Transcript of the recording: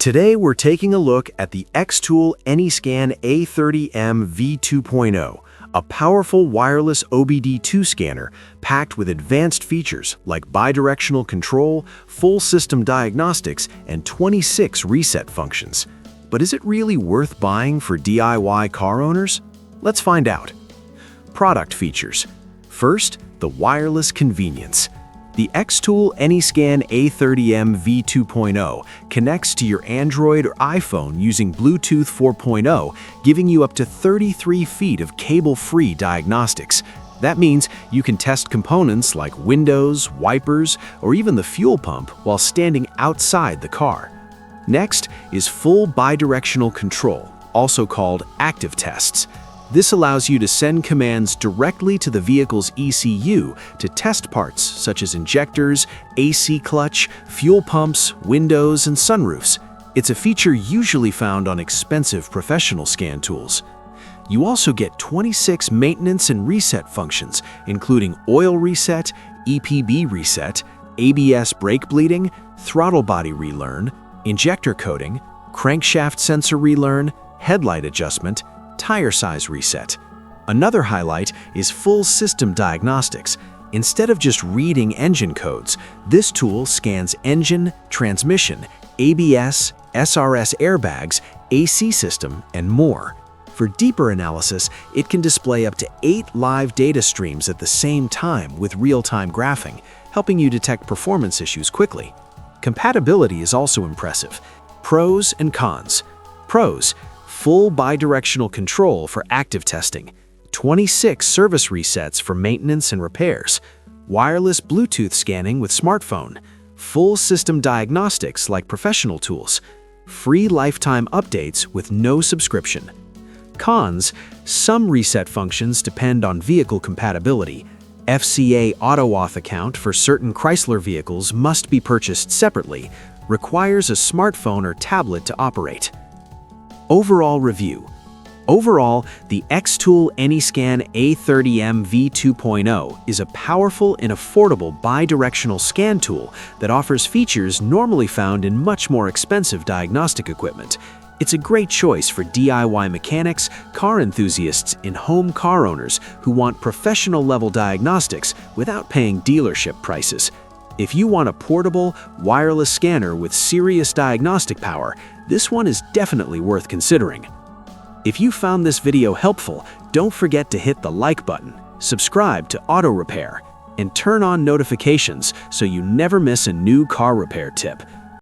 Today we're taking a look at the XTOOL Anyscan A30M V2.0, a powerful wireless OBD2 scanner packed with advanced features like bidirectional control, full system diagnostics, and 26 reset functions. But is it really worth buying for DIY car owners? Let's find out. Product features. First, the wireless convenience. The XTOOL Anyscan A30M V2.0 connects to your Android or iPhone using Bluetooth 4.0, giving you up to 33 feet of cable-free diagnostics. That means you can test components like windows, wipers, or even the fuel pump while standing outside the car. Next is full bidirectional control, also called active tests. This allows you to send commands directly to the vehicle's ECU to test parts such as injectors, AC clutch, fuel pumps, windows, and sunroofs. It's a feature usually found on expensive professional scan tools. You also get 26 maintenance and reset functions, including oil reset, EPB reset, ABS brake bleeding, throttle body relearn, injector coating, crankshaft sensor relearn, headlight adjustment, tire size reset. Another highlight is full system diagnostics. Instead of just reading engine codes, this tool scans engine, transmission, ABS, SRS airbags, AC system, and more. For deeper analysis, it can display up to 8 live data streams at the same time with real-time graphing, helping you detect performance issues quickly. Compatibility is also impressive. Pros and cons. Pros: full bidirectional control for active testing, 26 service resets for maintenance and repairs, wireless Bluetooth scanning with smartphone, full system diagnostics like professional tools, free lifetime updates with no subscription. Cons: some reset functions depend on vehicle compatibility. FCA AutoAuth account for certain Chrysler vehicles must be purchased separately, requires a smartphone or tablet to operate. Overall review. Overall, the XTOOL Anyscan A30M V2.0 is a powerful and affordable bidirectional scan tool that offers features normally found in much more expensive diagnostic equipment. It's a great choice for DIY mechanics, car enthusiasts, and home car owners who want professional-level diagnostics without paying dealership prices. If you want a portable, wireless scanner with serious diagnostic power, this one is definitely worth considering. If you found this video helpful, don't forget to hit the like button, subscribe to Auto Repair, and turn on notifications so you never miss a new car repair tip.